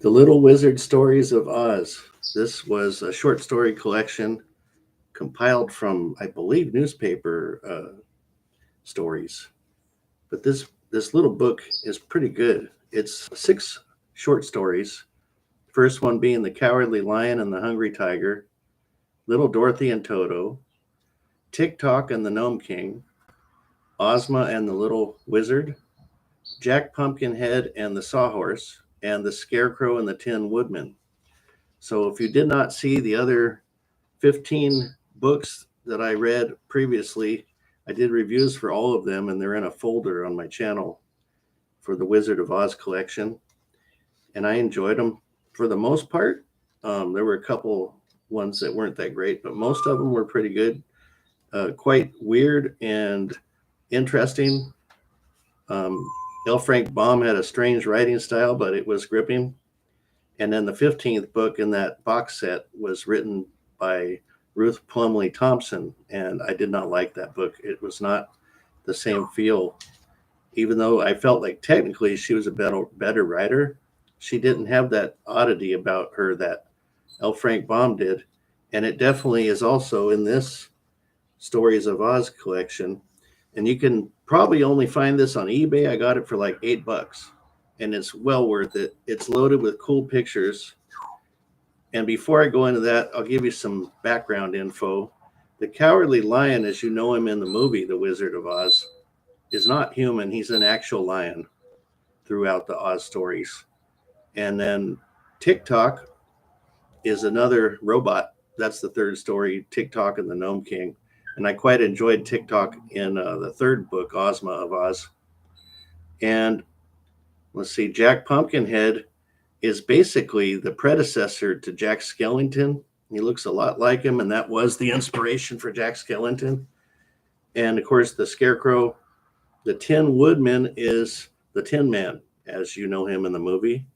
The Little Wizard Stories of Oz. This was a short story collection compiled from, I believe, newspaper stories. But this little book is pretty good. It's six short stories. First one being The Cowardly Lion and the Hungry Tiger, Little Dorothy and Toto, Tick Tock and the Gnome King, Ozma and the Little Wizard, Jack Pumpkinhead and the Sawhorse, and The Scarecrow and the Tin Woodman. So if you did not see the other 15 books that I read previously, I did reviews for all of them, and they're in a folder on my channel for the Wizard of Oz collection. And I enjoyed them for the most part. There were a couple ones that weren't that great, but most of them were pretty good. Quite weird and interesting. Um, L. Frank Baum had a strange writing style, but it was gripping. And then the 15th book in that box set was written by Ruth Plumley Thompson, and I did not like that book. It was not the same feel. Even though I felt like technically she was a better writer, she didn't have that oddity about her that L. Frank Baum did. And it definitely is also in this Stories of Oz collection. And you can probably only find this on eBay. I got it for like $8, and it's well worth it. It's loaded with cool pictures. And before I go into that, I'll give you some background info. The Cowardly Lion, as you know him in the movie The Wizard of Oz, is not human. He's an actual lion throughout the Oz stories. And then Tick Tock is another robot. That's the third story, Tick Tock and the Gnome King. And I quite enjoyed Tick Tock in the third book, Ozma of Oz. And let's see, Jack Pumpkinhead is basically the predecessor to Jack Skellington. He looks a lot like him, and that was the inspiration for Jack Skellington. And of course, the Scarecrow, the Tin Woodman, is the Tin Man, as you know him in the movie.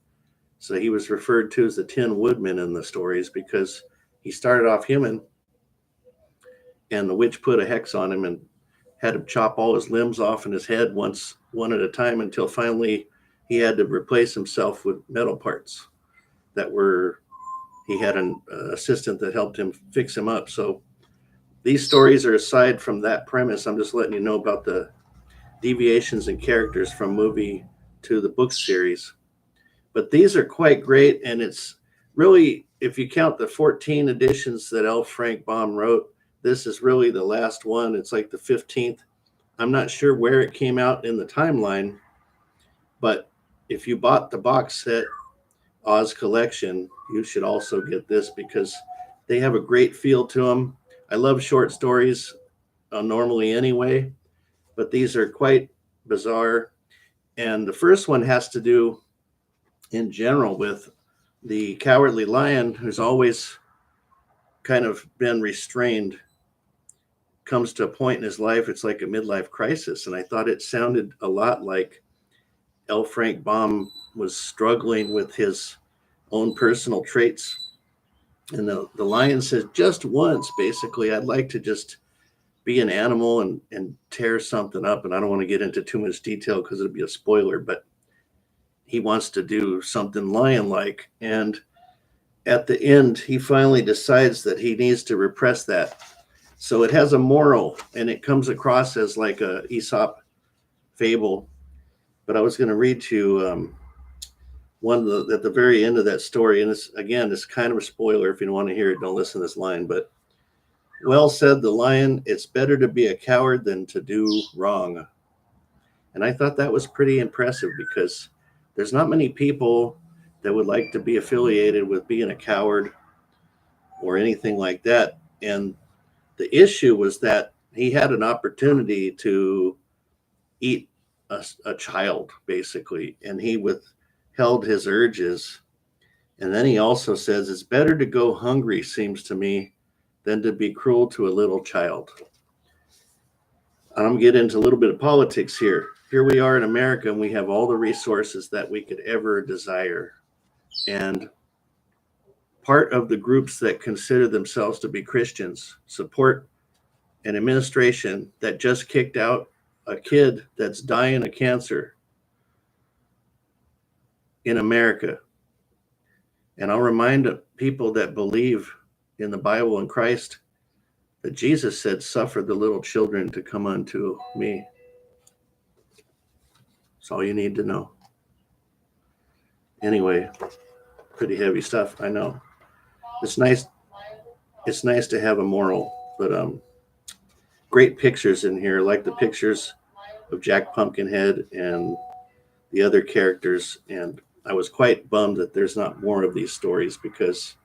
So he was referred to as the Tin Woodman in the stories because he started off human, and the witch put a hex on him and had him chop all his limbs off and his head one at a time, until finally he had to replace himself with metal parts that were, he had an assistant that helped him fix him up. So these stories are aside from that premise. I'm just letting you know about the deviations in characters from movie to the book series. But these are quite great, and it's really, if you count the 14 editions that L. Frank Baum wrote, this is really the last one. It's like the 15th. I'm not sure where it came out in the timeline, but if you bought the box set Oz collection, you should also get this because they have a great feel to them. I love short stories normally anyway, but these are quite bizarre. And the first one has to do in general with the Cowardly Lion, who's always kind of been restrained, comes to a point in his life, it's like a midlife crisis. And I thought it sounded a lot like L. Frank Baum was struggling with his own personal traits. And the lion says, just once, basically, I'd like to just be an animal and tear something up. And I don't want to get into too much detail because it'd be a spoiler, but he wants to do something lion like. And at the end, he finally decides that he needs to repress that. So it has a moral, and it comes across as like a Aesop fable. But I was going to read to you at the very end of that story, and it's kind of a spoiler. If you don't want to hear it, don't listen to this line. But well said the lion, it's better to be a coward than to do wrong. And I thought that was pretty impressive because there's not many people that would like to be affiliated with being a coward or anything like that. And the issue was that he had an opportunity to eat a child, basically, and he withheld his urges. And then he also says, it's better to go hungry, seems to me, than to be cruel to a little child. I'm going to get into a little bit of politics here. Here we are in America, and we have all the resources that we could ever desire. And part of the groups that consider themselves to be Christians support an administration that just kicked out a kid that's dying of cancer in America. And I'll remind people that believe in the Bible and Christ that Jesus said, "Suffer the little children to come unto me." That's all you need to know. Anyway, pretty heavy stuff, I know. It's nice. It's nice to have a moral, but great pictures in here, like the pictures of Jack Pumpkinhead and the other characters. And I was quite bummed that there's not more of these stories, because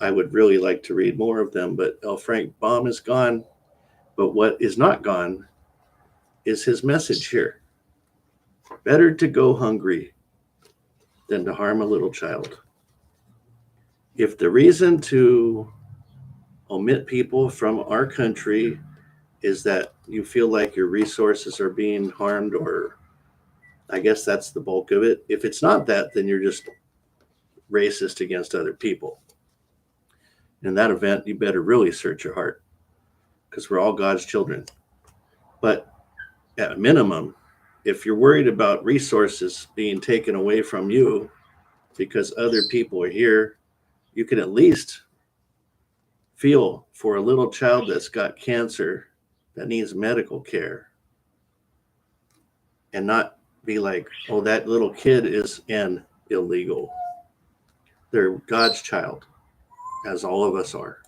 I would really like to read more of them. But L. Frank Baum is gone. But what is not gone is his message here. Better to go hungry than to harm a little child. If the reason to omit people from our country is that you feel like your resources are being harmed, or I guess that's the bulk of it. If it's not that, then you're just racist against other people. In that event, you better really search your heart, because we're all God's children. But at a minimum, if you're worried about resources being taken away from you because other people are here, you can at least feel for a little child that's got cancer that needs medical care, and not be like, oh, that little kid is an illegal. They're God's child, as all of us are.